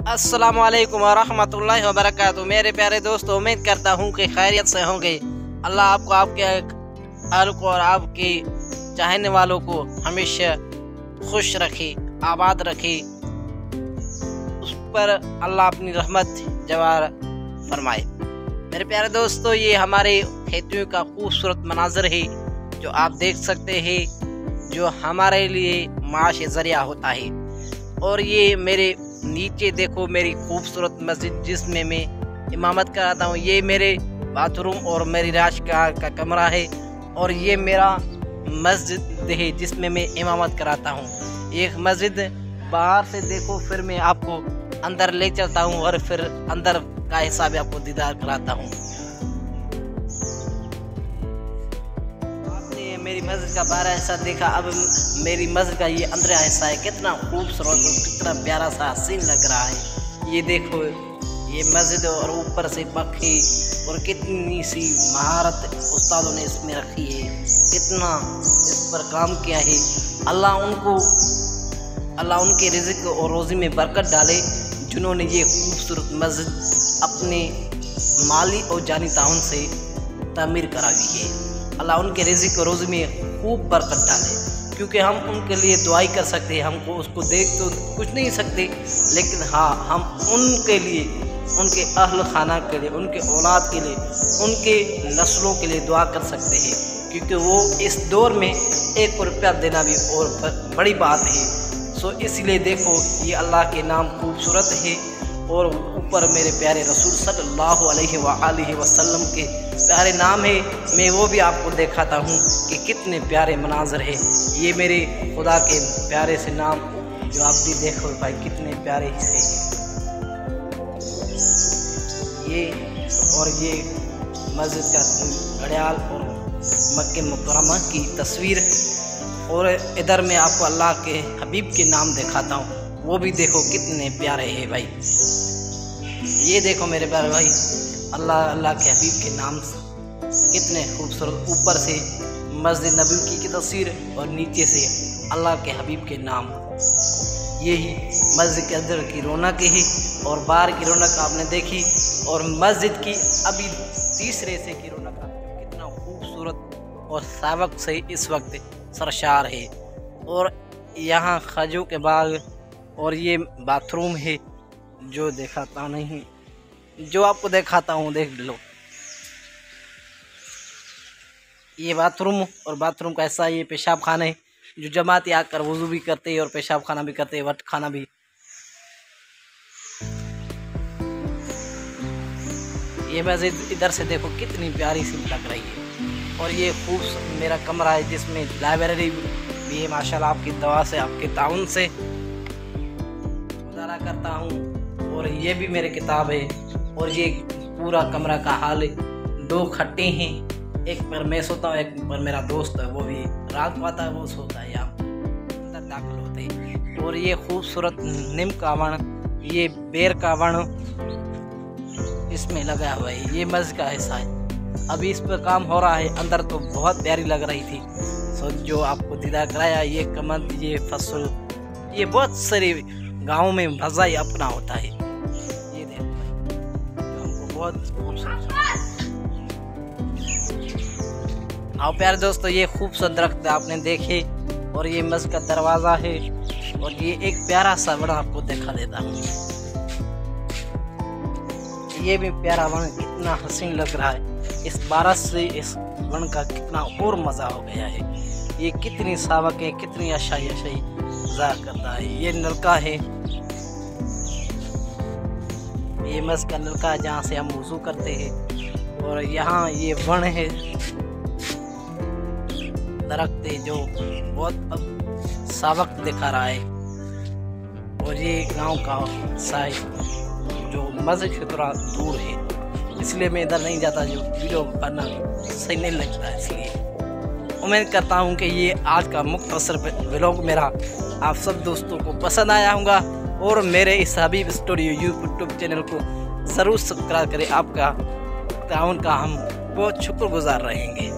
अस्सलामु अलैकुम वरहमतुल्लाहि वबरकातुहू। मेरे प्यारे दोस्तों, उम्मीद करता हूँ कि खैरियत से होंगे। अल्लाह आपको, आपके अहल को और आपके चाहने वालों को हमेशा खुश रखे, आबाद रखे। उस पर अल्लाह अपनी रहमत जवार फरमाए। मेरे प्यारे दोस्तों, ये हमारे खेतियों का खूबसूरत मनाजर है जो आप देख सकते हैं, जो हमारे लिए माश ज़रिया होता है। और ये मेरे नीचे देखो मेरी खूबसूरत मस्जिद जिसमें मैं इमामत कराता हूँ। ये मेरे बाथरूम और मेरी राश का कमरा है। और ये मेरा मस्जिद है जिसमें मैं इमामत कराता हूँ। एक मस्जिद बाहर से देखो, फिर मैं आपको अंदर ले चलता हूँ और फिर अंदर का हिस्सा भी आपको दीदार कराता हूँ। आपने मेरी मस्जिद का बाहर हिस्सा देखा, अब मेरी मस्जिद का ये अंदर हिस्सा है। कितना खूबसूरत और कितना प्यारा सा सीन लग रहा है। ये देखो, ये मस्जिद और ऊपर से पक्षी और कितनी सी महारत उस्तादों ने इसमें रखी है, कितना इस पर काम किया है। अल्लाह उनके रिज़्क़ और रोज़ी में बरकत डाले, जिन्होंने ये खूबसूरत मस्जिद अपने माली और जानी ताउन से तामीर कराई है। अल्लाह उनके रिज़्क़ और रोज़ी में खूब बरकत डाले, क्योंकि हम उनके लिए दुआई कर सकते हैं। हमको उसको देख तो कुछ नहीं सकते, लेकिन हाँ, हम उनके लिए, उनके अहल खाना के लिए, उनके औलाद के लिए, उनके नस्लों के लिए दुआ कर सकते हैं, क्योंकि वो इस दौर में 1 रुपया देना भी और बड़ी बात है। सो इसलिए देखो, ये अल्लाह के नाम खूबसूरत है। और ऊपर मेरे प्यारे रसूल सल्लल्लाहु अलैहि वसल्लम के प्यारे नाम है। मैं वो भी आपको दिखाता हूँ कि कितने प्यारे मनाजर है। ये मेरे खुदा के प्यारे से नाम जो आप भी देखो भाई, कितने प्यारे से ये। और ये मस्जिद का घड़ियाल और मक्के मुकर्रमा की तस्वीर। और इधर मैं आपको अल्लाह के हबीब के नाम दिखाता हूँ, वो भी देखो कितने प्यारे हैं भाई। ये देखो मेरे प्यारे भाई, अल्लाह के हबीब के नाम कितने खूबसूरत। ऊपर से मस्जिद नबवी की तस्वीर और नीचे से अल्लाह के हबीब के नाम। यही मस्जिद के अंदर की रौनक है और बाहर की रौनक आपने देखी। और मस्जिद की अभी तीसरे से की रौनक कितना खूबसूरत और सावक से इस वक्त सरशार है। और यहाँ खजू के बाग और ये बाथरूम है जो दिखाता नहीं, जो आपको दिखाता हूँ, देख लो। ये बाथरूम और बाथरूम का ऐसा ये पेशाब खाना है, जो जमाती आकर वज़ू भी करते हैं और पेशाब खाना भी करते हैं, वट खाना भी। ये मस्जिद इधर से देखो कितनी प्यारी सी लग रही है। और ये खूबसूरत मेरा कमरा है जिसमें लाइब्रेरी भी है, माशाल्लाह आपकी दुआ से, आपके ताउन से गुजारा करता हूँ। और ये भी मेरे किताब है। और ये पूरा कमरा का हाल है, 2 खट्टे हैं, एक पर मैं सोता हूँ, एक पर मेरा दोस्त है, वो भी रात को आता है, वो सोता है, यहाँ अंदर दाखिल होते हैं। और ये खूबसूरत नीम का वण, ये बेर का वण इसमें लगा हुआ है। ये मस्जिद का हिस्सा है, अभी इस पर काम हो रहा है। अंदर तो बहुत प्यारी लग रही थी, सो जो आपको दीदार कराया। ये कमंद, ये फसल, ये बहुत सारे गाँव में मज़ा ही अपना होता है। ये देखो जो हमको बहुत खूबसूरत। आओ प्यारे दोस्तों, ये खूबसूरत दरख्त आपने देखे। और ये मस्जिद का दरवाज़ा है। और ये एक प्यारा सा वण आपको दिखा देता हूँ। ये भी प्यारा वण कितना हसीन लग रहा है। इस बारिश से इस वण का कितना और मज़ा हो गया है। ये कितनी सावक है, कितनी अशाई ज़ाहिर करता है। ये नलका है, ये मस्जिद का नलका है जहाँ से हम वज़ू करते हैं। और यहाँ ये वण है, दरख्त है जो बहुत सावक दिखा रहा है। और ये गांव का हिस्सा है जो मस्जिद से थोड़ा दूर है, इसलिए मैं इधर नहीं जाता, जो वीडियो करना सही नहीं लगता है। इसलिए उम्मीद करता हूँ कि ये आज का मुख्तसर व्लॉग मेरा आप सब दोस्तों को पसंद आया होगा। और मेरे इस हबीब स्टूडियो यूट्यूब चैनल को ज़रूर सब्सक्राइब करें। आपका ताउन का हम बहुत शुक्रगुजार रहेंगे।